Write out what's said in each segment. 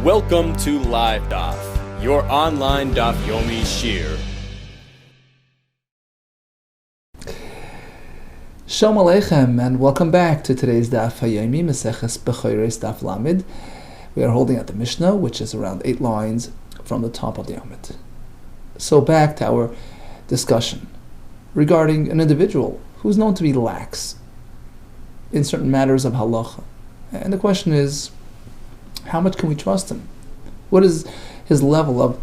Welcome to LiveDaf, your online Daf Yomi Shir. Shalom Aleichem, and welcome back to today's Daf Hayomi, Maseches BECHOROS Daf Lamed. We are holding at the Mishnah, which is around 8 lines from the top of the Amid. So back to our discussion regarding an individual who is known to be lax in certain matters of halacha. And the question is, how much can we trust him? What is his level of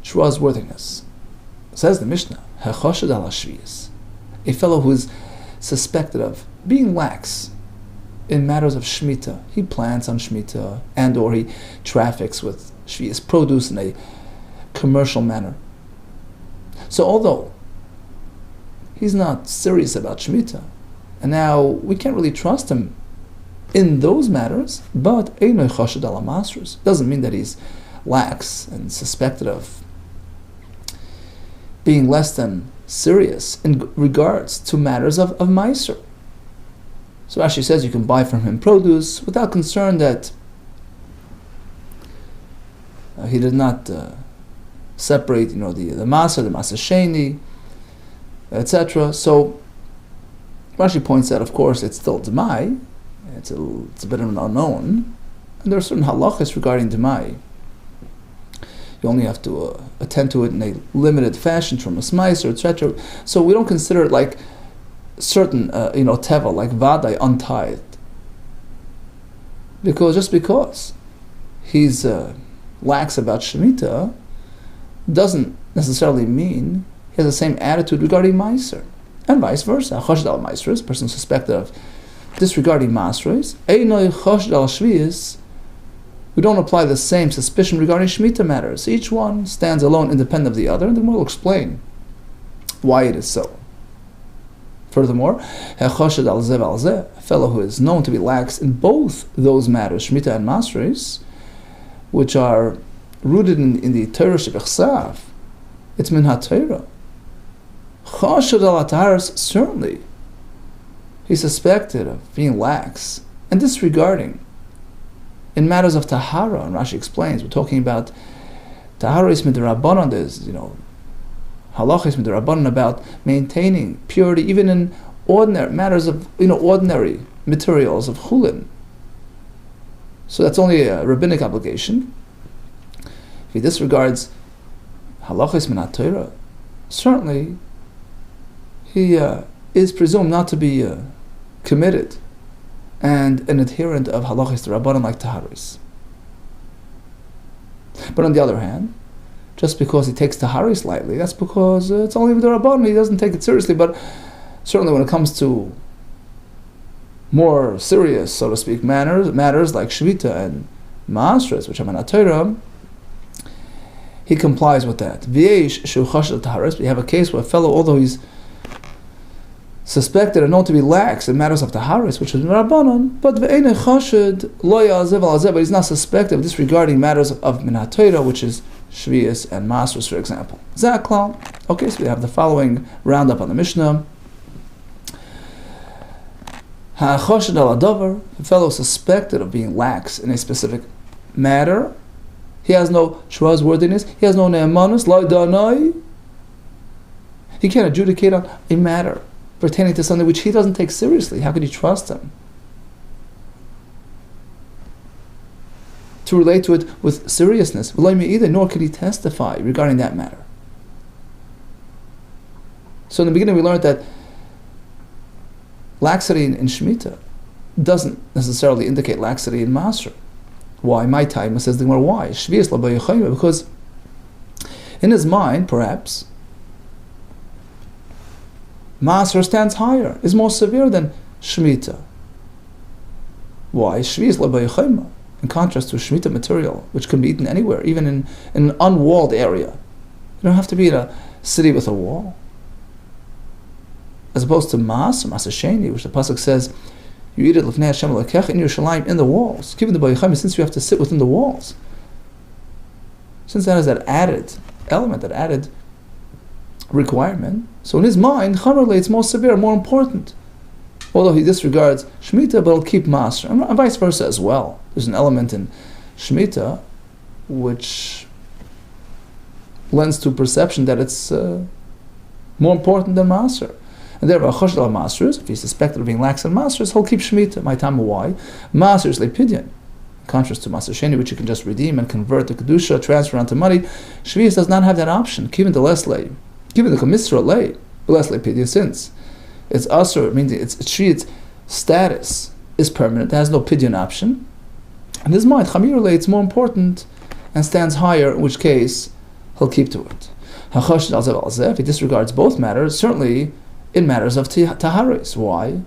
trustworthiness? Says the Mishnah, Hechoshed al Hashviyas, a fellow who is suspected of being lax in matters of Shemitah. He plants on Shemitah and or he traffics with Shviyas produce in a commercial manner. So although he's not serious about Shemitah, and now we can't really trust him in those matters, but Einoi Choshed al Masrus doesn't mean that he's lax and suspected of being less than serious in regards to matters of Meiser. So Rashi says you can buy from him produce without concern that he did not separate, the Maser, the Maser Sheni, etc. So Rashi points out, of course, it's still Demai. It's a bit of an unknown, and there are certain halachas regarding Demai. You only have to attend to it in a limited fashion from a smaiser, etc. So we don't consider it like certain, teva, like vadai, untithed. Just because he's lax about Shemitah doesn't necessarily mean he has the same attitude regarding Meiser. And vice versa. Choshed al Meiseres, person suspected of disregarding Masres, Einoi Choshed al Shviyas, we don't apply the same suspicion regarding Shemitah matters. Each one stands alone, independent of the other, and then we'll explain why it is so. Furthermore, Hechoshed al Zev al Zeh, a fellow who is known to be lax in both those matters, Shemitah and Masres, which are rooted in the Torah Shebechsav, it's min ha-Torah. Choshed al Ataharos, certainly, he's suspected of being lax and disregarding in matters of tahara. And Rashi explains, we're talking about tahara is midrabanan. There's halacha is midrabanan about maintaining purity even in ordinary matters of ordinary materials of chulin. So that's only a rabbinic obligation. If he disregards halacha is min ha-Torah, certainly he is presumed not to be committed and an adherent of halachis d'Rabbanan like taharis. But on the other hand, just because he takes taharis lightly, that's because it's only d'Rabbanan, he doesn't take it seriously. But certainly when it comes to more serious, so to speak, matters like Shvita and Maasres, which are min ha-Torah, he complies with that. V'yesh shu choshed taharis, we have a case where a fellow, although he's suspected and known to be lax in matters of taharis, which is Rabbanon, but ve'enei choshed lo ya'azev al azeh, but he's not suspected of disregarding matters of min ha-Torah, which is Shviyas and Masros, for example. Zaklal. Okay, so we have the following roundup on the Mishnah. Ha'choshed al adavar, a fellow suspected of being lax in a specific matter, he has no trustworthiness, he has no ne'emanus, lo danai, he can't adjudicate on a matter pertaining to something which he doesn't take seriously. How could you trust him to relate to it with seriousness? Nor could he testify regarding that matter. So in the beginning we learned that laxity in Shemitah doesn't necessarily indicate laxity in Maser. Why? My time says the Gemara, why? Because in his mind, perhaps, Maser stands higher, is more severe than Shemitah. Why? Shviyas l'bayachayma, in contrast to Shemitah material, which can be eaten anywhere, even in an unwalled area. You don't have to be in a city with a wall. As opposed to Maser Sheni, which the pasuk says, you eat it l'fnei Hashem l'kecha in Yerushalayim, in the walls. Given the bayachayma, since you have to sit within the walls, since that is that added element, that added requirement, so in his mind, Chamerle, it's more severe, more important. Although he disregards Shemitah, but he'll keep Maser. And vice versa as well. There's an element in Shemitah which lends to perception that it's more important than Maser. And therefore, Choshed al Masers, if he's suspected of being lax in Masers, he'll keep Shemitah. My time, why? Maser is Lepidyon. In contrast to Maser Sheni, which you can just redeem and convert to Kedusha, transfer onto money, Shvius does not have that option. Given the less lay, given the Komisra lay, less Lepidyon, since it's Asr, it means it's Shvi's status is permanent, it has no Pidyon option. In his mind, Chamir lay, it's more important and stands higher, in which case he'll keep to it. If he disregards both matters, certainly in matters of taharis. Why?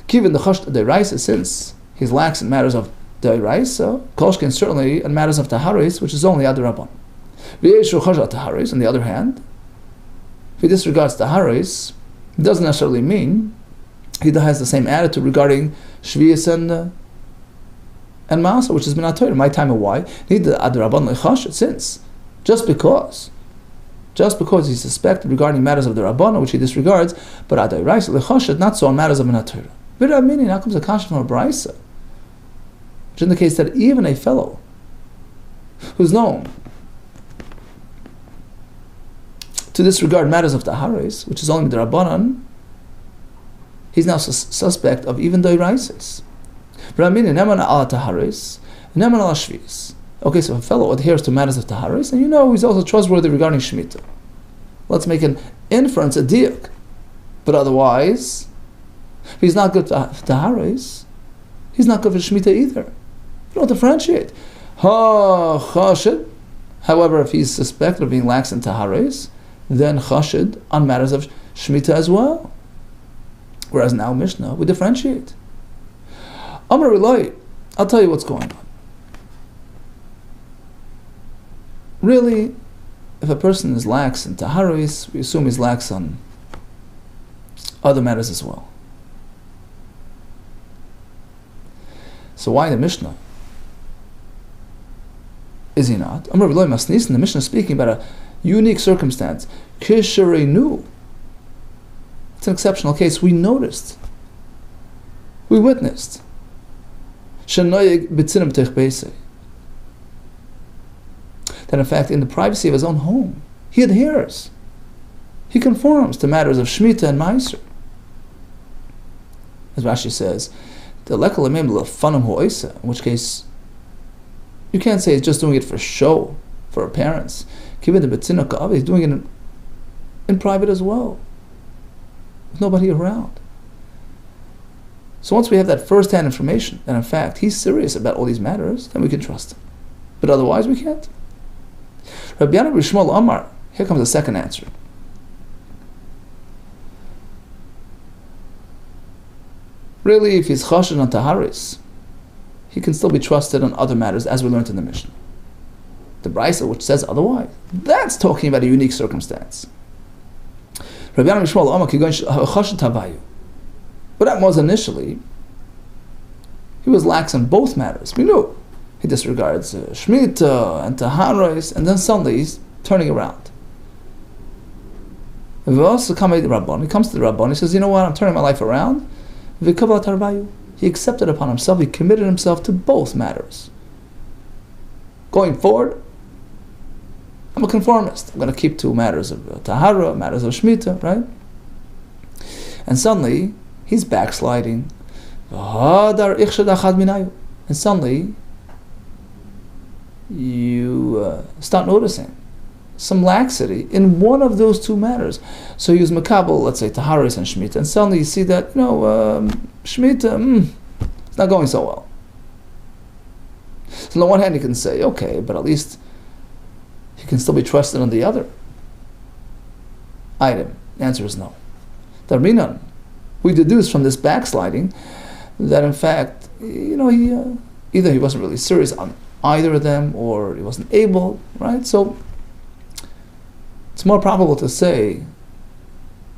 Given the chosh deraisa, since he's lax in matters of deraisa, kolshkin certainly in matters of taharis, which is only adarabban. V'yeshu chosh taharis. On the other hand, if he disregards taharis, it doesn't necessarily mean he has the same attitude regarding shvius and masa, which is minatoir. My time of why need the adarabban lechosh, since just because he's suspected regarding matters of the Rabbana, which he disregards, but Adai Raisa, Lechoshed, not so on matters of Minatura. V'Ramini, now comes a kasha from a Braisa, which indicates that even a fellow who's known to disregard matters of Taharis, which is only the Rabbanan, he's now suspect of even the Raisas. V'Ramini, Neman ala Taharis, Neman ala Shvius. Okay, so if a fellow adheres to matters of Taharis, and he's also trustworthy regarding Shemitah. Let's make an inference, a diak. But otherwise, if he's not good to Taharis, he's not good for Shemitah either. You don't differentiate. Chashid. However, if he's suspected of being lax in Taharis, then Chashid on matters of Shemitah as well. Whereas now Mishnah, we differentiate. Amar Eloi, I'll tell you what's going on. Really, if a person is lax in Taharis, we assume he's lax on other matters as well. So why the Mishnah? Is he not? Amar V'loi Masnis, the Mishnah is speaking about a unique circumstance. Kisharenu. It's an exceptional case. We noticed. We witnessed. Shanoyeg b'tzinim tech beisei. That in fact, in the privacy of his own home, he adheres. He conforms to matters of Shemitah and Meiser. As Rashi says, in which case, you can't say he's just doing it for show, for our parents. He's doing it in private as well, with nobody around. So once we have that first-hand information, that in fact, he's serious about all these matters, then we can trust him. But otherwise, we can't. Rabbi Yana B'Shmuel Amar, here comes the second answer. Really, if he's chashed on Taharis, he can still be trusted on other matters, as we learned in the Mishnah. The Braisa, which says otherwise, that's talking about a unique circumstance. Rabbi Yana B'Shmuel Amar, chashed Tavayu. But that was initially, he was lax on both matters. We knew. He disregards Shemitah and Taharis, and then suddenly he's turning around. He comes to the Rabban, he says, you know what, I'm turning my life around. He accepted upon himself, he committed himself to both matters. Going forward, I'm a conformist. I'm going to keep to matters of Tahara, matters of Shemitah, right? And suddenly, he's backsliding. And suddenly, you start noticing some laxity in one of those two matters. So you use Makabal, let's say Taharis and Shemitah, and suddenly you see that, Shemitah, it's not going so well. So on the one hand you can say, okay, but at least he can still be trusted on the other item. The answer is no. Darminan, we deduce from this backsliding that in fact, he either he wasn't really serious on either of them, or he wasn't able, right? So it's more probable to say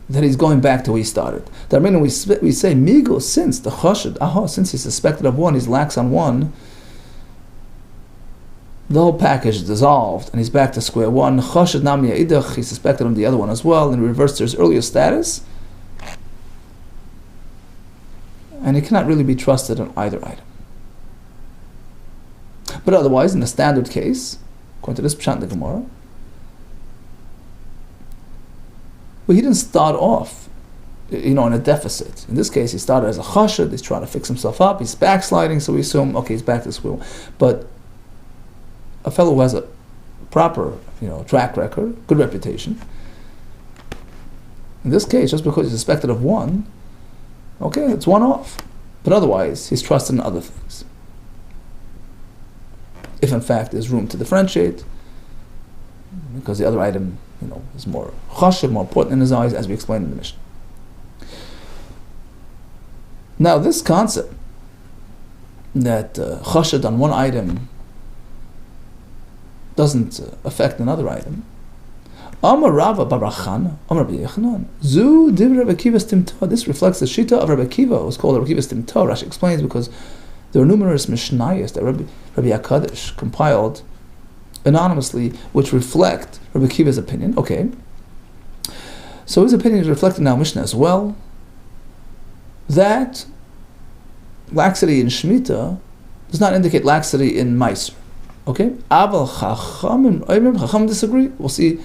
that he's going back to where he started. That means we say migo, since the chashid, since he's suspected of one, he's lax on one, the whole package is dissolved and he's back to square one. Chashid nam ya'idach, he's suspected of the other one as well, and reversed to his earlier status, and he cannot really be trusted on either item. But otherwise, in the standard case, according to this pshat in the Gemara. Well, he didn't start off, in a deficit. In this case, he started as a chashad, he's trying to fix himself up, he's backsliding, so we assume, okay, he's back to this wheel. But a fellow who has a proper, track record, good reputation, in this case, just because he's suspected of one, okay, it's one off. But otherwise, he's trusted in other things. If in fact there's room to differentiate, because the other item, is more chashiv, more important in his eyes, as we explained in the Mishnah. Now, this concept that chashid on one item doesn't affect another item. Amar Rava Barachana, Amar Rabbi Yechanan, Zu Div Rabbi Akiva Stimta. This reflects the Shita of Rabbi Akiva. It was called Rabbi Akiva Stimta. Rashi explains because there are numerous Mishnayos that Rabbi HaKadosh compiled anonymously, which reflect Rabbi Akiva's opinion. Okay, so his opinion is reflected in our Mishnah as well. That laxity in Shemitah does not indicate laxity in Meiser. Okay, Aval Chacham disagree. We'll see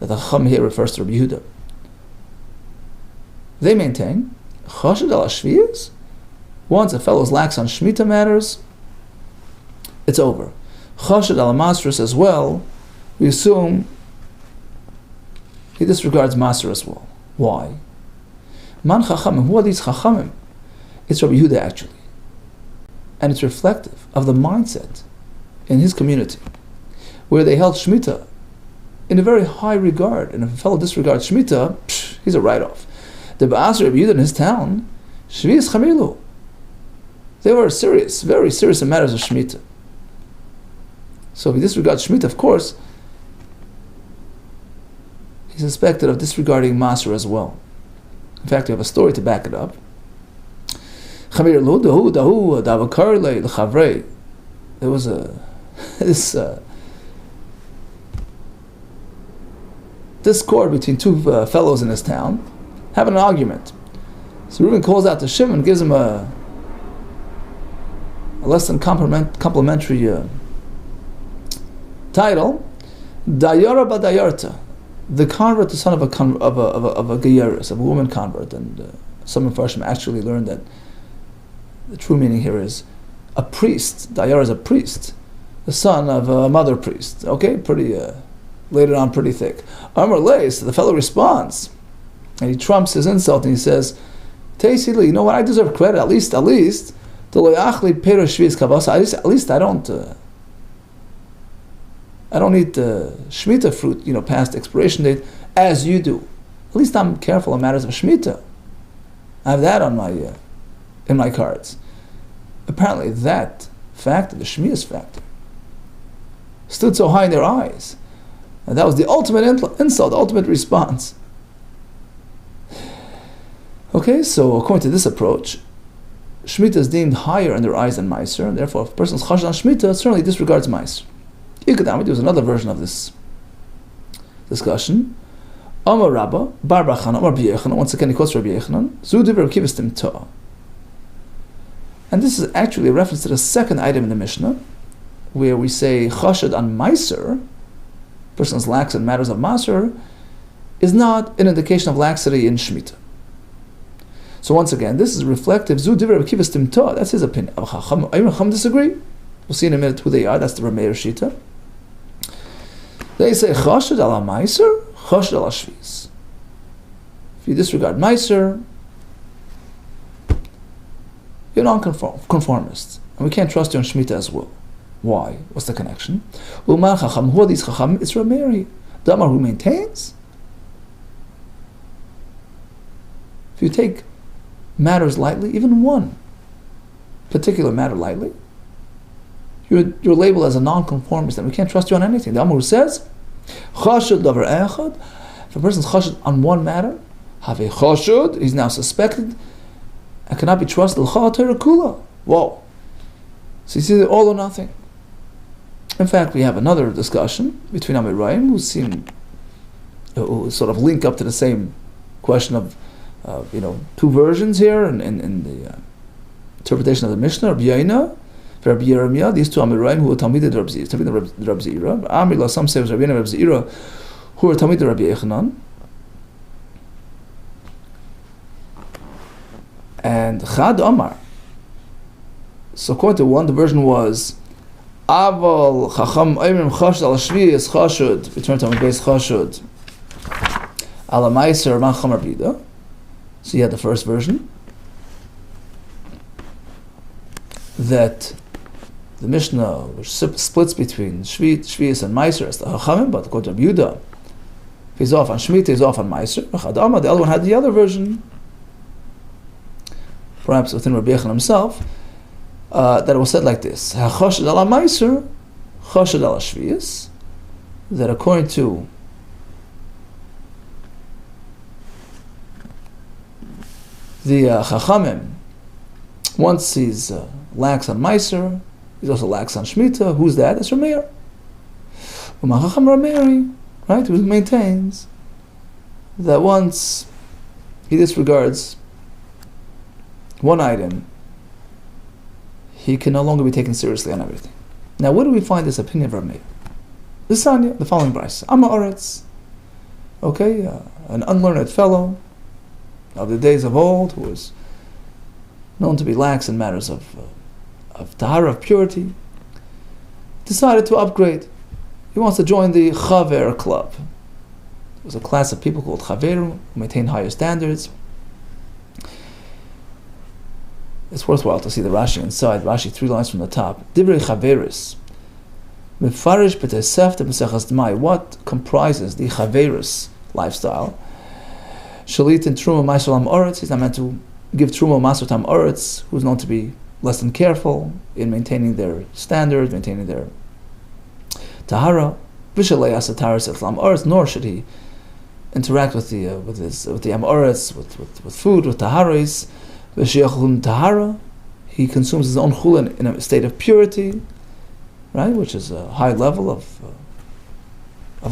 that the Chacham here refers to Rabbi Yehuda. They maintain Chashid al Shviyas. Once a fellow is lax on Shemitah matters, it's over. Chashid al Masras as well. We assume he disregards Masr as well. Why? Man Chachamim. Who are these Chachamim? It's Rabbi Yehuda actually, and it's reflective of the mindset in his community, where they held Shemitah in a very high regard, and if a fellow disregards Shemitah, he's a write-off. The Ba'as Rabbi Yehuda in his town, Shvi'is Chamilu, they were serious, very serious in matters of Shemitah. So if he disregards Shemitah, of course, he's suspected of disregarding Maser as well. In fact, we have a story to back it up. There was this discord between two fellows in his town, having an argument. So Reuben calls out to Shimon, gives him a less than complimentary title, Dayara Badayarta, the convert, the son of a Geyeris, of a woman convert. And some Mepharshim actually learned that the true meaning here is a priest. Dayar is a priest, the son of a mother priest. Okay, pretty laid it on pretty thick. Amar Lei, so the fellow responds, and he trumps his insult, and he says, Teisili, you know what? I deserve credit. At least, at least I don't eat the Shemitah fruit, past expiration date, as you do. At least I'm careful in matters of Shemitah. I have that on my in my cards. Apparently that factor, the Shemitah's factor, stood so high in their eyes. And that was the ultimate insult, the ultimate response. Okay, so according to this approach, Shemitah is deemed higher in their eyes than Meiser, and therefore if a person is chashed on Shemitah, certainly disregards Meiser. There was another version of this discussion. Amar Rabba, Bar Bachan, Amar Rabbi Yechanan, once again he quotes Rabbi Yechanan, Zu Divrei Rabbi Akiva Stimta. And this is actually a reference to the second item in the Mishnah, where we say chashad on Meiser, person's lax in matters of Maser, is not an indication of laxity in Shemitah. So once again, this is reflective. Zu Divrei Rabbi Akiva Stimta, that's his opinion. Chacham disagree. We'll see in a minute who they are. That's the Rameir Shita. They say chashad ala Meiser, chashad ala Shvis. If you disregard Meiser, you're non-conformist, and we can't trust you on Shemitah as well. Why? What's the connection? Uman Chacham, who are these Chacham? It's Rameir. Damar, who maintains. If you take matters lightly, even one particular matter lightly, you're labeled as a non-conformist, and we can't trust you on anything. The Amr says, chashud davar echad. If a person's chashud on one matter, have a chashud, he's now suspected and cannot be trusted. Whoa! So you see, all or nothing. In fact, we have another discussion between Amirayim who sort of link up to the same question of two versions here in the interpretation of the Mishnah. Rabbi Yaina, For Rabbi Yeremia, these two Amoraim who were Talmidei Rabbi Zira. Amri, some say it was Rabbi Rabbi Zira, who were Talmidei Rabbi Yechanan. And Chad Omar. So according to one, the version was Aval Chacham Oimrim Chashud Al Shviyas Chashud. Return to Talmud Beis Chashud. Ala Meiser Man Chamar Bida. So you had the first version that the Mishnah, which splits between Shviyas and Meiser, as the Chachamim, but according to Yehuda, if he's off on Shemitah, he's off on Meiser. The other one had the other version, perhaps within Rabbi Yechon himself, that it was said like this: Chashad ala Meiser, Chashad ala Shviyas. That according to the Chachamim, once he's lax on Meiser, he's also lax on Shemitah. Who's that? That's Rameir. Chacham Rameiri, right? Who maintains that once he disregards one item, he can no longer be taken seriously on everything. Now, where do we find this opinion of Rameir? The Sanya, the following brayso. Amma Oretz, okay, an unlearned fellow of the days of old who was known to be lax in matters of tahara, of purity, decided to upgrade. He wants to join the Chaver club. There was a class of people called Chaveru who maintained higher standards. It's worthwhile to see the Rashi inside. Rashi, 3 lines from the top. Divrei Chaveris. Mefarish b'tesefta b'sechas d'mai. What comprises the Chaveris lifestyle? Shalit in Truma Ma'aser Lam Oretz. He's not meant to give Truma Ma'aser Tam Oretz, who's known to be less than careful in maintaining their standards, maintaining their tahara. V'shalei asa tahara set Lam Oretz. Nor should he interact with the Am Oretz, with food, with taharis. V'shiachun tahara. He consumes his own chulin in a state of purity, right, which is a high level of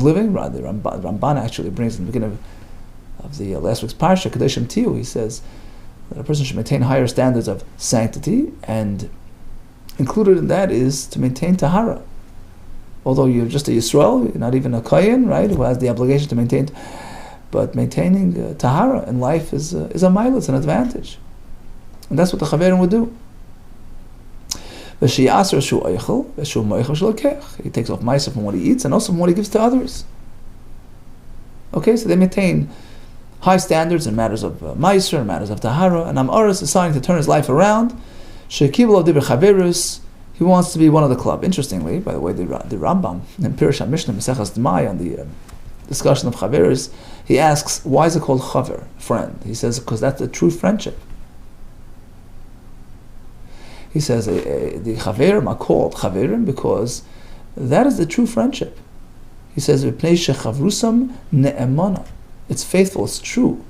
living. Right, the Ramban actually brings in the beginning of the last week's parsha, Kadeshim Tiu, he says that a person should maintain higher standards of sanctity, and included in that is to maintain tahara. Although you're just a Yisrael, you're not even a Kohen, right, who has the obligation to maintain, but maintaining tahara in life is a mile, it's an advantage. And that's what the Chaverim would do. He takes off ma'aser from what he eats and also from what he gives to others. Okay, so they maintain high standards in matters of ma'aser, in matters of tahara, and Am Oretz is deciding to turn his life around. He wants to be one of the club. Interestingly, by the way, the Rambam in Pirush HaMishnah Mesechas D'mai on the discussion of Chaveris, he asks, why is it called Chaver, friend? He says, because that's the true friendship. He says, the Chaverim are called Chaverim because that is the true friendship. He says, it's faithful, it's true,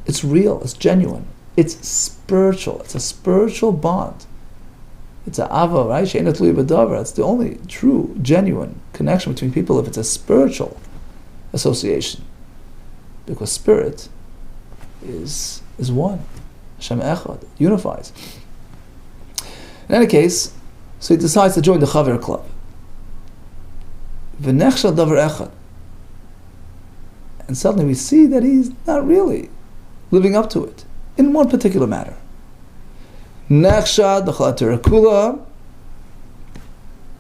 it's real, it's genuine, it's spiritual, it's a spiritual bond. It's a ava, right? It's the only true, genuine connection between people if it's a spiritual association. Because spirit is one. Hashem Echad, unifies. In any case, so he decides to join the Chaver club. V'nechshel davar echad. And suddenly we see that he's not really living up to it in one particular matter. Nechshad d'chlat Torah kula.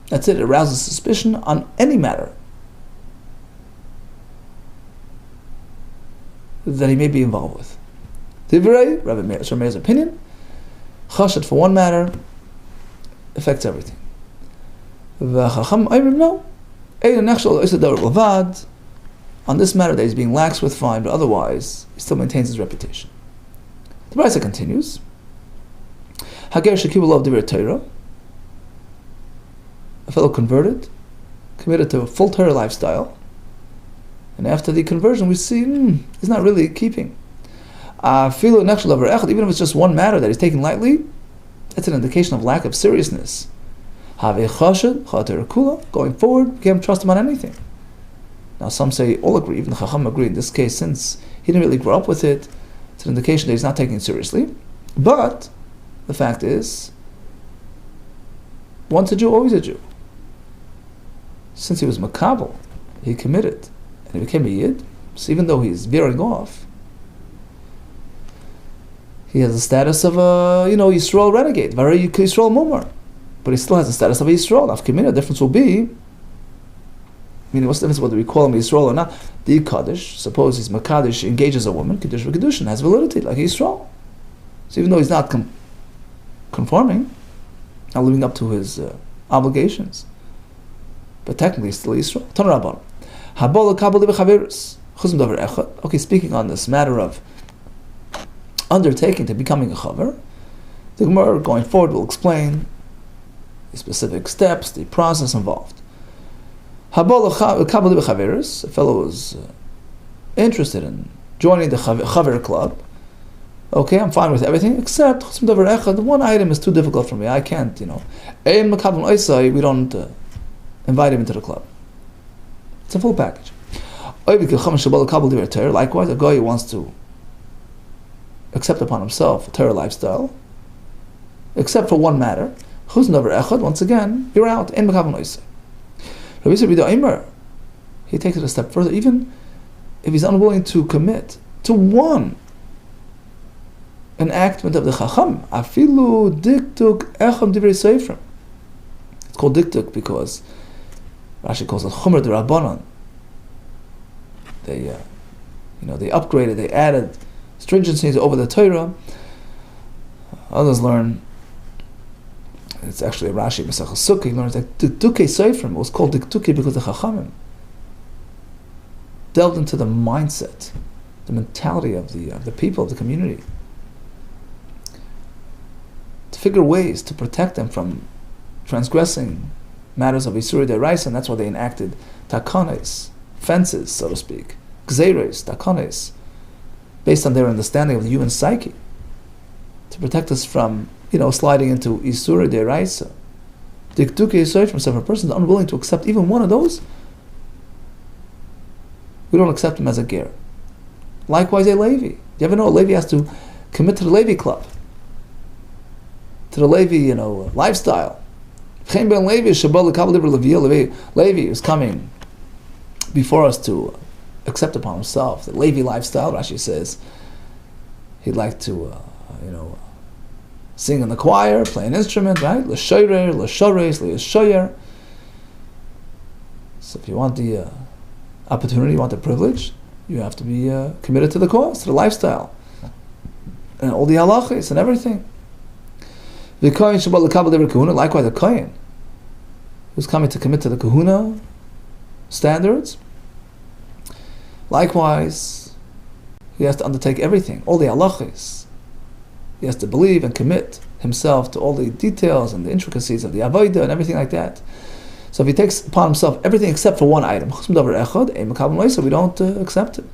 That's it. It arouses suspicion on any matter that he may be involved with. Divrei Rabbi Meir's opinion. Chashad for one matter affects everything. V'chacham ayrim no. On this matter that he's being lax with, fine, but otherwise he still maintains his reputation. The brayso continues. Hager shekibul of divrei Torah, a fellow converted, committed to a full Torah lifestyle, and after the conversion we see he's not really keeping. Even if it's just one matter that he's taking lightly, that's an indication of lack of seriousness. Going forward, we can't trust him on anything. Now some say, all agree, even the Chacham agree in this case, since he didn't really grow up with it, it's an indication that he's not taking it seriously. But the fact is Once a Jew, always a Jew. Since he was makabel, he committed, and he became a Yid. So even though he's veering off, he has the status of a, Yisrael renegade, very Yisrael mumar. But he still has the status of a Yisrael. Afkamina, the difference will be, meaning what's the difference whether we call him Yisrael or not? The Kaddish, suppose he's Makadish, engages a woman, Kaddish v'Kedushin, has validity, like Yisrael. So even though he's not conforming, not living up to his obligations, but technically he's still Yisrael. Okay, speaking on this matter of undertaking to becoming a chaver, the Gemara going forward will explain the specific steps, the process involved. A fellow is interested in joining the chaver club. Okay, I'm fine with everything except the one item is too difficult for me. I can't, we don't invite him into the club. It's a full package. Likewise, a guy who wants to accept upon himself a Torah lifestyle, except for one matter. Once again, you're out. He takes it a step further. Even if he's unwilling to commit to one enactment of the Chacham, afilu diktuk echam divrei seifrim. It's called diktuk because Rashi calls it chumer d'Rabbanan. They upgraded, they added stringencies over the Torah. Others learn. It's actually a Rashi Mesachas Sukkah. He learns that Diktukei Seifrim was called Diktukei because the Chachamim delved into the mindset, the mentality of the people of the community, to figure ways to protect them from transgressing matters of Isurei D'Oraisa, and that's why they enacted takones, fences, so to speak, gzeires, takones, based on their understanding of the human psyche, to protect us from sliding into Isurei D'Oraisa. Diktukei Seifrim, so if a person is unwilling to accept even one of those, we don't accept him as a ger. Likewise, a Levi. Do you ever know a Levi has to commit to the Levi club, to the Levi, lifestyle? Levi is coming before us to accept upon himself the Levi lifestyle. Rashi says he'd like to, sing in the choir, play an instrument, right? L'shoyer, l'shores, l'shoyer. So if you want the opportunity, you want the privilege, you have to be committed to the cause, to the lifestyle, and all the halachas and everything. The kohen shabbat l'kabel divrei kahuna, likewise a kohen who's coming to commit to the kahuna standards. Likewise, he has to undertake everything, all the halachas. He has to believe and commit himself to all the details and the intricacies of the avodah and everything like that. So if he takes upon himself everything except for one item, we don't accept it.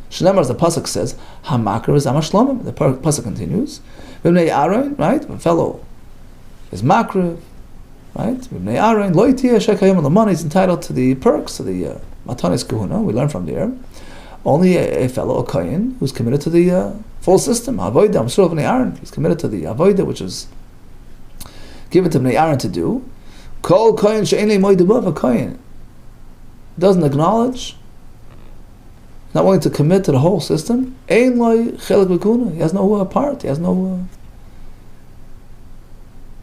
Shnemar, as the pasuk says, "Hamakar is amashlamim." The pasuk continues, "V'bnei Aaron," right? A fellow is makriv, right? V'bnei Aaron lo yitiyeh shekayim l'mana. He's entitled to the perks, to the matanis kahuna. We learn from there. Only a fellow, a kohen, who's committed to the full system. Avodah, Amsur Bnei Aaron. He's committed to the avodah, which is given to Bnei Aaron to do. Kol kohen she'en le moed above, a kohen doesn't acknowledge, not willing to commit to the whole system. Ein lo chelik v'kuna. He has no part. He has no.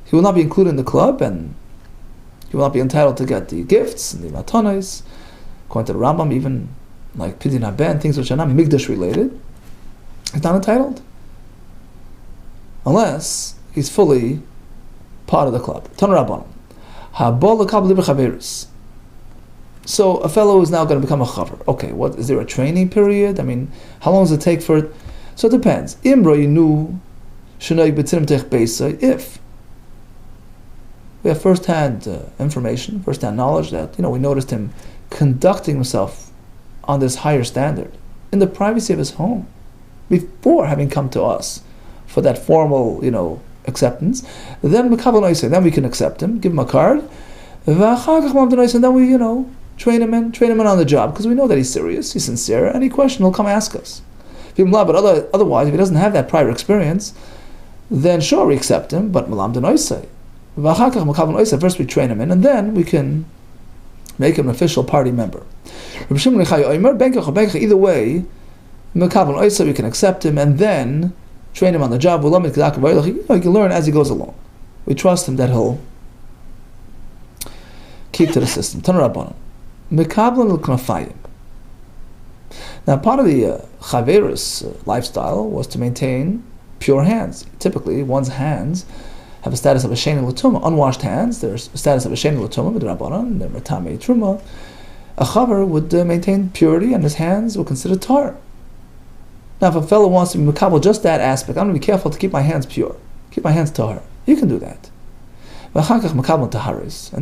He will not be included in the club, and he will not be entitled to get the gifts and the matanos. According to the Rambam, even like Pidyon HaBen, things which are not Migdash related, he's not entitled. Unless he's fully part of the club. So a fellow is now going to become a chaver. Okay, what is there a training period? I mean, how long does it take for it? So it depends. If we have first-hand information, first-hand knowledge that we noticed him conducting himself on this higher standard in the privacy of his home before having come to us for that formal acceptance, then we can accept him, give him a card, and then we train him in on the job, because we know that he's serious, he's sincere. Any question he'll come ask us. But otherwise, if he doesn't have that prior experience, then sure, we accept him, but malam denoisei. First we train him in, and then we can make him an official party member. Either way, we can accept him and then train him on the job. He can learn as he goes along. We trust him that he'll keep to the system. Now, part of the chaverus lifestyle was to maintain pure hands. Typically, one's hands have a status of a sheni l'tumah. Unwashed hands, there's a status of a sheni l'tumah, b'drabanan, they're matame truma. A chaver would maintain purity, and his hands were considered tar. Now, if a fellow wants to be mekabel just that aspect, I'm going to be careful to keep my hands pure, keep my hands tahar. You can do that. And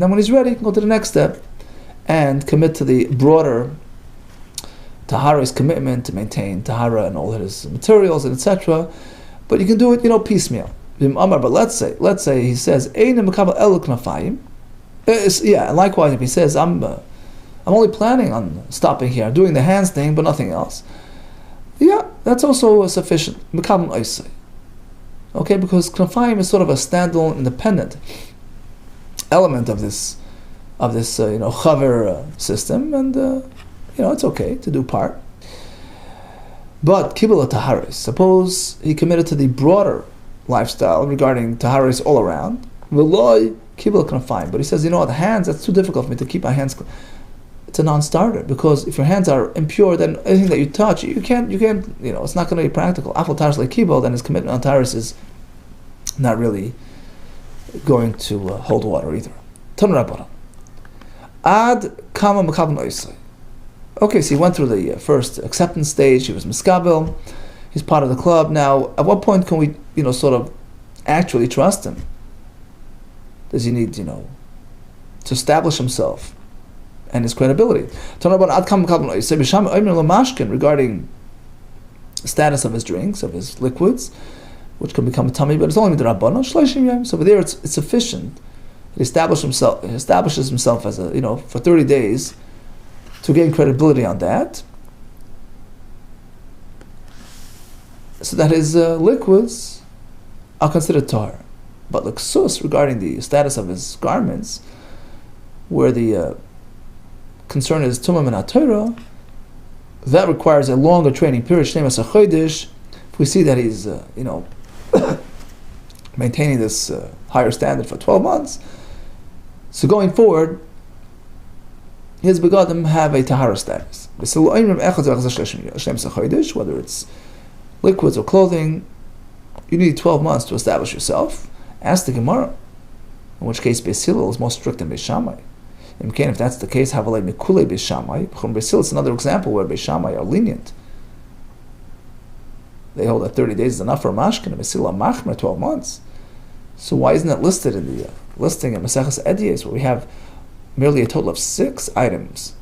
then when he's ready, he can go to the next step and commit to the broader tahara's commitment to maintain tahara and all his materials and etc. But you can do it, piecemeal. But let's say he says, and likewise if he says, I'm only planning on stopping here, doing the hands thing, but nothing else. Yeah, that's also sufficient. Okay, because knafayim is sort of a standalone, independent element of this chaver system, and it's okay to do part. But kibbul taharis, suppose he committed to the broader lifestyle regarding taharis all around. V'loy kibbul knafayim, but he says, the hands, that's too difficult for me to keep my hands. It's a non-starter, because if your hands are impure, then anything that you touch, you can't. It's not going to be practical. Afal taharis like kibbul, then his commitment on taharis is not really going to hold water either. Ad kama mekabel oisai. Okay, so he went through the first acceptance stage. He was miskabel. He's part of the club. Now, at what point can we, sort of actually trust him? Does he need, to establish himself and his credibility? Regarding the status of his drinks, of his liquids, which can become a tummy, but it's only midrabanan. So over there, it's sufficient. He establishes himself as for 30 days to gain credibility on that, so that his liquids are considered tar. But l'ksus, regarding the status of his garments, where the concern is tumah min ha-Torah, that requires a longer training period. If we see that he's maintaining this higher standard for 12 months, so going forward, his begadim have a tahara status. Whether it's liquids or clothing, you need 12 months to establish yourself. Ask the Gemara, in which case Beis Hillel is more strict than Beis Shammai. If that's the case, Havalei Mikule Beis Shammai. Beis Hillel is another example where Beis Shammai are lenient. They hold that 30 days is enough for a mashkin, and Beis Hillel machmer 12 months. So why isn't that listed in the listing in Maseches Ediyos, where we have merely a total of 6 items?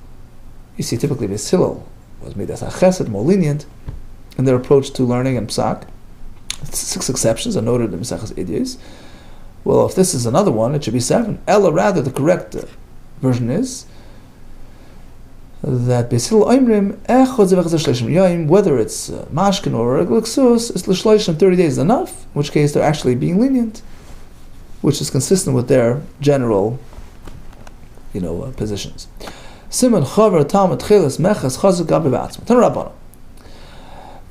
You see, typically Beis Hillel was made as a chesed, more lenient in their approach to learning and psak. 6 exceptions are noted in Maseches Ediyos. Well, if this is another one, it should be 7. Ella, rather, the correct version is that Beis Hillel oimrim echod zevechaz shleishim yom, whether it's mashkin or l'ksus, it's l'shleishim 30 days is enough, in which case they're actually being lenient, which is consistent with their general, positions. Simon chaver talmud cheles meches chazuk gabe ba'atzmo. Tan Rabbana.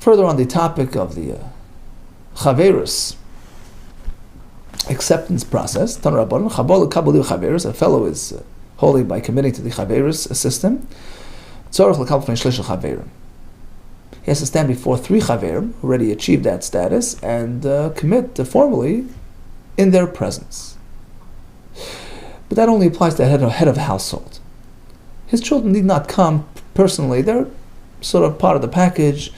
Further on the topic of the chaverus acceptance process, Tan Rabbana, chabol kabul chaverus, a fellow is holy by committing to the chaverus system. Tzorach l'kabel fnei shlish chaverim. He has to stand before 3 chaverim who already achieved that status and commit formally in their presence. But that only applies to the head of household. His children need not come personally. They're sort of part of the package.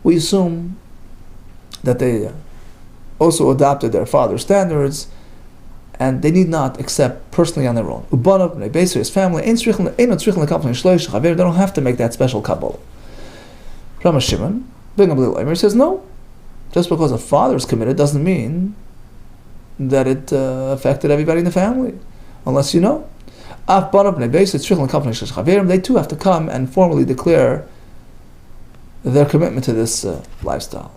We assume that they also adopted their father's standards, and they need not accept personally on their own. Ubanav, Nebesa, his family, they don't have to make that special kabbalah. Rama Shimon, Ben Gamliel says no. Just because a father is committed doesn't mean that it affected everybody in the family, unless you know. They too have to come and formally declare their commitment to this lifestyle.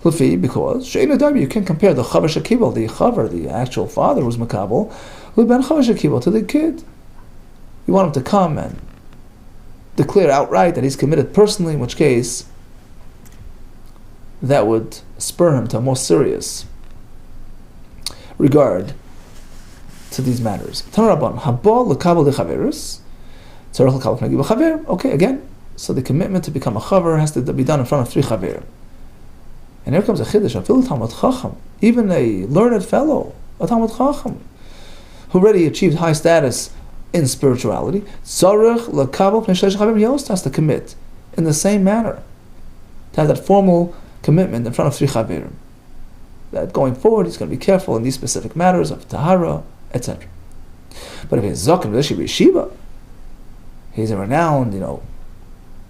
Lufi, because you can't compare the chaver shekibel, the chaver, the actual father who's makabel, ben chaver shekibel, to the kid. You want him to come and declare outright that he's committed personally, in which case that would spur him to a more serious regard to these matters. Okay, again, so the commitment to become a chaver has to be done in front of 3 chaverim. And here comes a chiddush. Talmud chacham, even a learned fellow, a Talmud chacham, who already achieved high status in spirituality, he also has to commit in the same manner, to have that formal commitment in front of 3 chaverim, that going forward he's going to be careful in these specific matters of tahara, etc. But if he's zaken yeshiva, he's a renowned,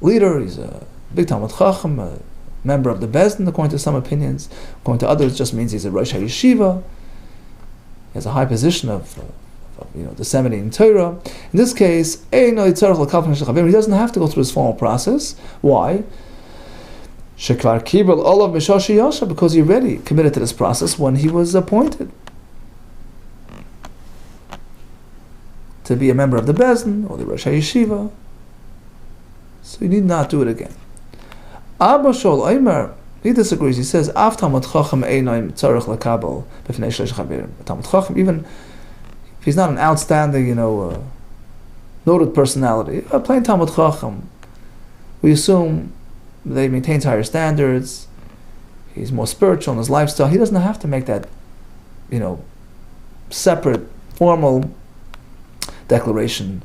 leader, he's a big Talmud chacham, a member of the Bezdin, according to some opinions. According to others, just means he's a Rosh HaYeshiva. He has a high position of disseminating Torah. In this case, he doesn't have to go through this formal process. Why? Because he already committed to this process when he was appointed to be a member of the Bezdin or the Rosh HaYeshiva. So you need not do it again. Abba Shol Omer, he disagrees. He says, "Af Talmud Chacham einaim tzarich lekabel b'fnei shleish chaverim." Talmud Chacham, even if he's not an outstanding, noted personality, a plain Talmud Chacham, we assume that he maintains higher standards. He's more spiritual in his lifestyle. He doesn't have to make that, separate, formal declaration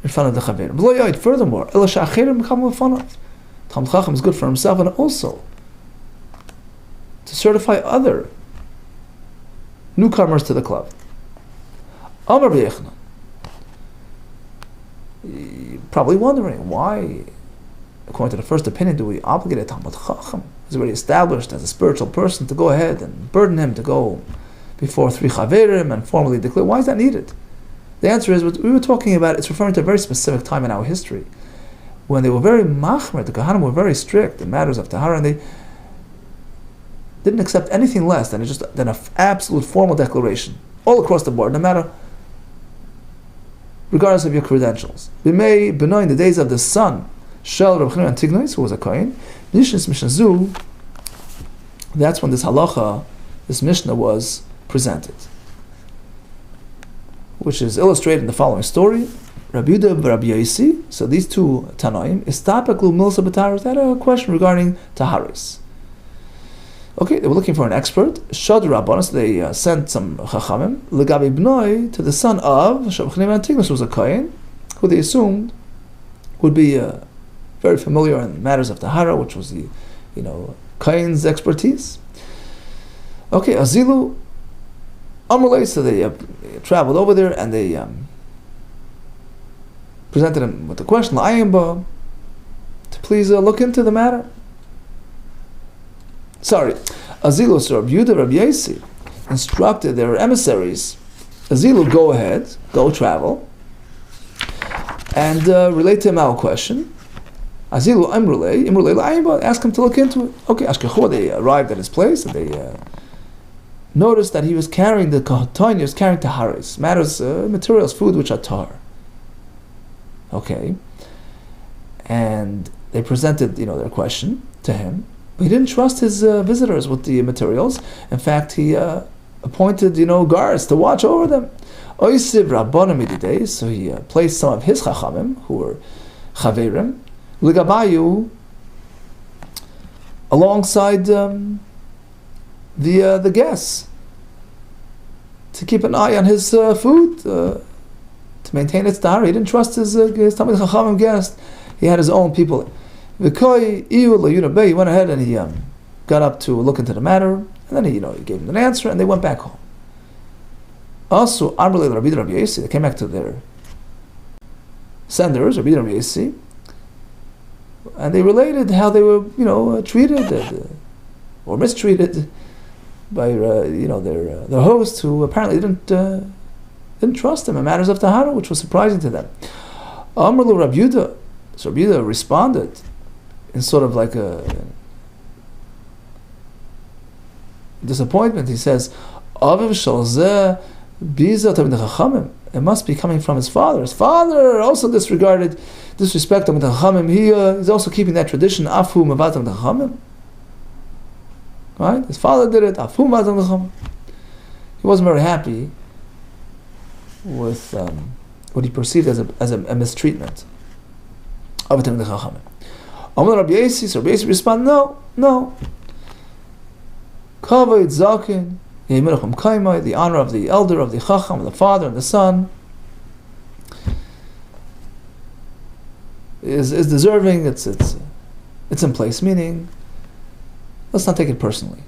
in front of the chaverim. Furthermore, ela she'acherim b'kamu b'fanav. Talmud Chacham is good for himself and also to certify other newcomers to the club. Amar b'Yechna. You're probably wondering why, according to the first opinion, do we obligate a Talmud Chacham, who's already established as a spiritual person, to go ahead and burden him to go before 3 chaverim and formally declare? Why is that needed? The answer is, what we were talking about, it's referring to a very specific time in our history, when they were very machmer, the Kohanim were very strict in matters of tahara, and they didn't accept anything less than an absolute formal declaration, all across the board, no matter, regardless of your credentials. We may, in the days of the son, Shel Reb Chanina Antignois, who was a Kohen, Nishnis Mishnah, that's when this halacha, this Mishnah was presented, which is illustrated in the following story. Rabbi Yehuda and Rabbi Yosi, so these 2 Tanoim, istapaklu milsa b'taharis, they had a question regarding taharis. Okay, they were looking for an expert. Shad Rabbanos, they sent some chachamim, legabi bnoi, to the son of Reb Chanina Antignois, who was a Kohen, who they assumed would be very familiar in matters of tahara, which was the, Kohen's expertise. Okay, Azilu Amrulay, so they traveled over there and they presented him with the question, La'ayimba, to please look into the matter. Azilu, so Rabbi Yehuda, Rabbi Yosi instructed their emissaries, Azilu, go ahead, go travel, and relate to him our question. Azilu, Imrulay La'ayimba, ask him to look into it. Okay, Ashkechua, they arrived at his place and they noticed that he was carrying the kahatoin, he was carrying taharis, matters, materials, food which are tar. Okay, and they presented, their question to him, but he didn't trust his visitors with the materials. In fact, he appointed, guards to watch over them. Oisiv Rabbanim Mididei, so he placed some of his chachamim, who were chaverim, ligabayu, alongside the guests, to keep an eye on his food, to maintain its tahara. He didn't trust his Talmid Chachamim guest. He had his own people. He went ahead and he got up to look into the matter, and then he gave him an answer, and they went back home. Also, they came back to their senders, Rabbi Rabbi Yosi, and they related how they were, treated or mistreated by their host, who apparently didn't trust them in matters of tahara, which was surprising to them. Amrlu Rabbi Yehuda, so Rabbi Yehuda responded in sort of like disappointment. He says, Aviv shel zeh biza tamid chachamim. It must be coming from his father. His father also disrespected tamid chachamim. He's also keeping that tradition. Afu mevad tamid chachamim. Right? His father did it. Afu mevad tamid chachamim. He wasn't very happy with what he perceived as a mistreatment of tamid chachamim. Amar Rabbi Yossi, so Rabbi Yossi responded, no. Kavod zaken. The honor of the elder, of the chacham, of the father, and the son is deserving. It's in place. Meaning, let's not take it personally.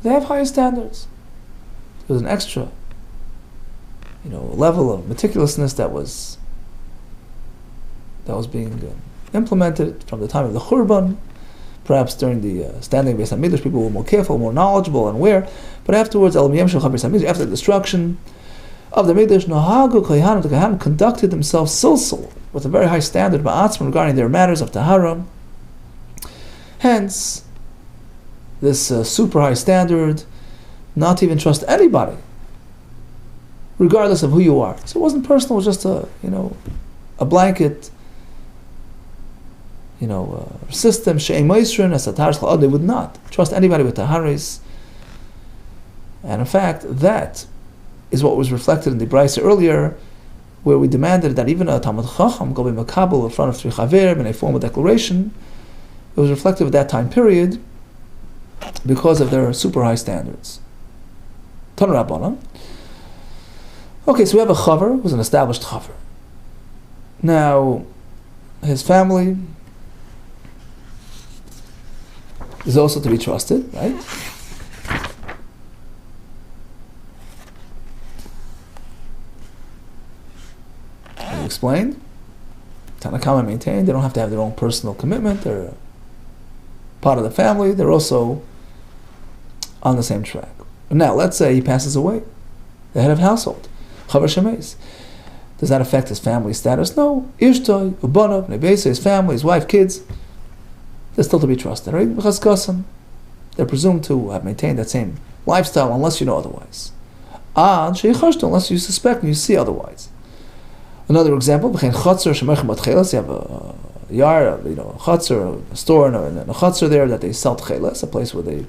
They have higher standards. There was an extra, level of meticulousness that was being implemented from the time of the Churban. Perhaps during the standing Beis HaMikdash, people were more careful, more knowledgeable, and aware. But afterwards, after the destruction of the Mikdash, the Kohanim conducted themselves silsil with a very high standard ba'atzman regarding their matters of tahara. Hence, this super high standard, not to even trust anybody, regardless of who you are. So it wasn't personal; it was just a blanket. System, they would not trust anybody with taharis. And in fact, that is what was reflected in the Brisa earlier, where we demanded that even a Talmud Chacham go be makabel in front of three chaver in a formal declaration. It was reflective of that time period because of their super high standards. Tanu Rabbanan. Okay, so we have a chaver who's an established chaver. Now, his family is also to be trusted, right? As we explained, Tanakama maintained they don't have to have their own personal commitment. They're part of the family. They're also on the same track. Now, let's say he passes away, the head of household, Chaver Shemeis. Does that affect his family status? No. Ishtoi, Ubanav, Nebesa, his family, his wife, kids, they're still to be trusted, right? Because they're presumed to have maintained that same lifestyle unless you know otherwise. Unless you suspect and you see otherwise. Another example, you have a yard, a chutzner, a store, and a chutzner there that they sell tchelas, a place where they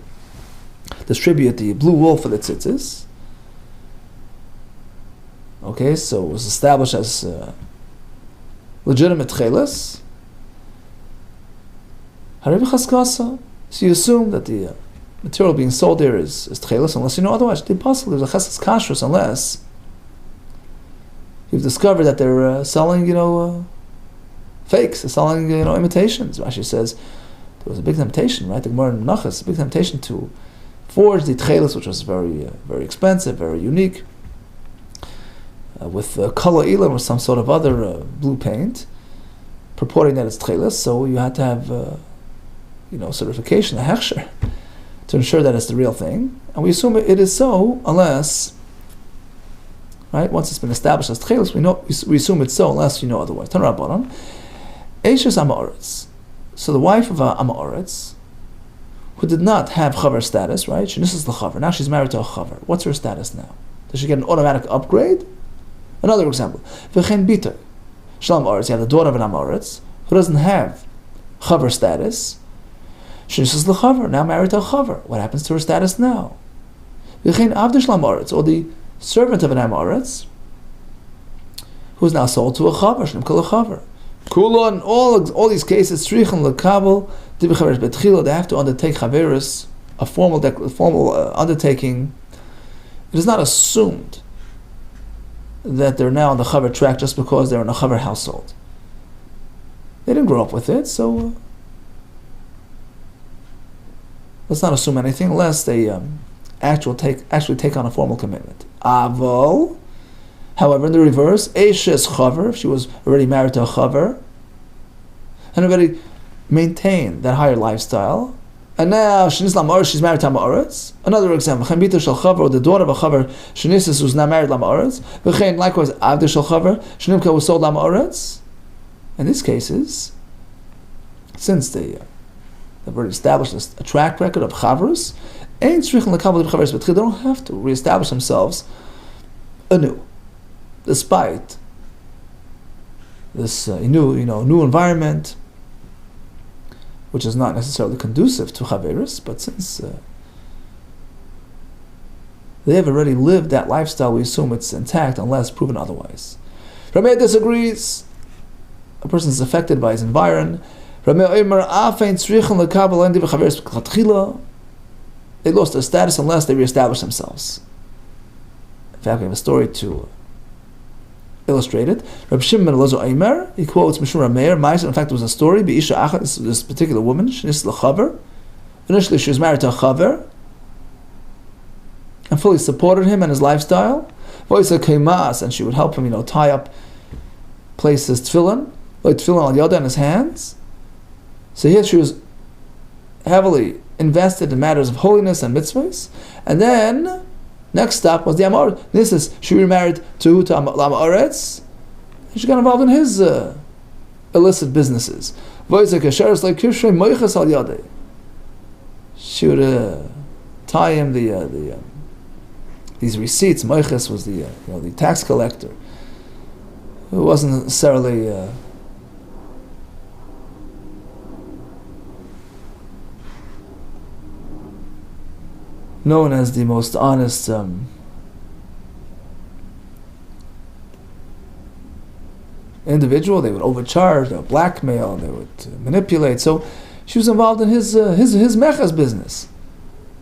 distribute the blue wool for the tzitzis. Okay, so it was established as legitimate tchelas. So you assume that the material being sold there is tchelas unless you know otherwise. It's impossible. There's a chesed kashrus unless you've discovered that they're selling, fakes. They're selling, imitations. Rashi says there was a big temptation, right? The Gemara in Menachos, a big temptation to forge the tchelas, which was very, very expensive, very unique, with color ilan or some sort of other blue paint, purporting that it's tchelas. So you had to have certification, a hechsher, to ensure that it's the real thing. And we assume it is so unless, right, once it's been established as tchelos, we assume it's so unless you know otherwise. Tanu Rabbanan, Eishes Amaretz. So the wife of Amaretz, who did not have chaver status, right? This is the chaver. Now she's married to a chaver. What's her status now? Does she get an automatic upgrade? Another example. V'chein bita. Shalom Aretz. You have the daughter of an Amaretz who doesn't have chaver status. She's the chaver, now married to a chaver. What happens to her status now? V'chein avdi shlam Aretz, or the servant of an Amaretz, who is now sold to a chaver. Shnem kol a chaver. Kula, in all these cases, tzrichen lekabel divrei chaveros betchila. They have to undertake chaveros, a formal undertaking. It is not assumed that they're now on the chaver track just because they're in a chaver household. They didn't grow up with it, so let's not assume anything unless they actually take on a formal commitment. Aval, however, in the reverse, Eishes chaver, if she was already married to a chaver and already maintained that higher lifestyle, and now she's married to Amaretz. Another example, Chembita shel chaver, or the daughter of a chaver, Shenisis, who's now married to Amaretz. V'chein, likewise, Avdi shel chaver, Shenimka was sold to Amaretz. In these cases, since the They've already established a track record of chavrus. They don't have to reestablish themselves anew, despite this new environment, which is not necessarily conducive to chaverus. But since they have already lived that lifestyle, we assume it's intact unless proven otherwise. Rameh disagrees. A person is affected by his environment. They lost their status unless they reestablish themselves. In fact, we have a story to illustrate it. Reb Shimon ben Elazar Aimer, he quotes Mishur Meir. In fact, it was a story. This particular woman, initially she was married to a chaver and fully supported him and his lifestyle. And she would help him, tie up, place his tefillin al yada in his hands. So here she was heavily invested in matters of holiness and mitzvahs. And then, next step was the Amor. She remarried to Amaretz. She got involved in his illicit businesses. She would tie him these receipts. Moiches was the tax collector, who wasn't necessarily known as the most honest individual. They would overcharge, they would blackmail, they would manipulate. So she was involved in his mechas business.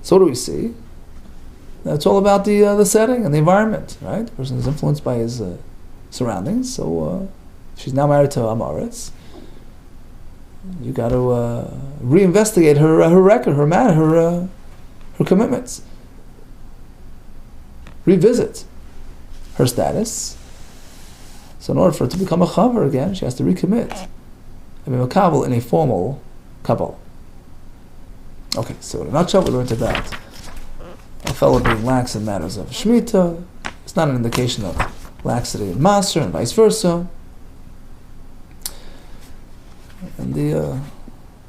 So what do we see? It's all about the setting and the environment, right? The person is influenced by his surroundings. So she's now married to Amaretz. You got to reinvestigate her record, her commitments. Revisit her status. So in order for her to become a chaver again, she has to recommit. I mean, a kabbalah in a formal kabbalah. Okay, so in a nutshell, we learned about a fellow being lax in matters of Shemitah. It's not an indication of laxity in Maser and vice versa. And the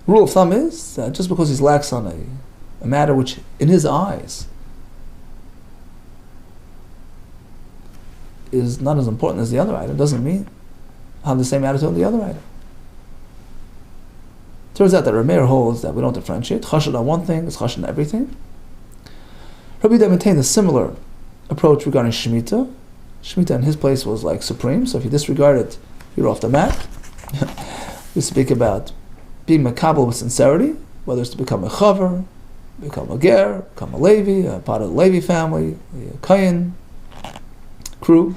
rule of thumb is that just because he's lax on a matter which, in his eyes, is not as important as the other item, doesn't mean have the same attitude on the other item. Turns out that Rameir holds that we don't differentiate. Chashad on one thing is chashad on everything. Rabbi Yehuda maintained a similar approach regarding Shemitah. Shemitah in his place was like supreme, so if you disregard it, you're off the mat. We speak about being makabel with sincerity, whether it's to become a chaver, become a ger, become a Levi, a part of the Levi family, the Kayin crew.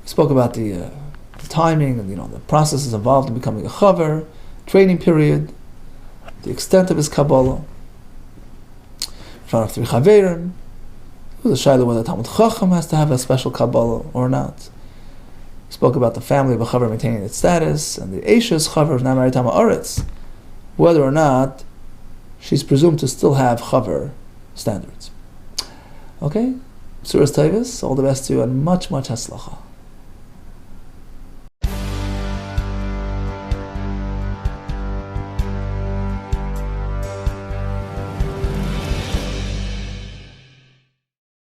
We spoke about the timing and the processes involved in becoming a chaver, training period, the extent of his kabbalah. In front of 3 chaverim, it was a shayla whether Talmud Chacham has to have a special kabbalah or not. We spoke about the family of a chaver maintaining its status, and the Eisha's chaver is now married to Amaretz, whether or not she's presumed to still have chaver standards. Okay? Suras Tavis, all the best to you and much, much haslacha.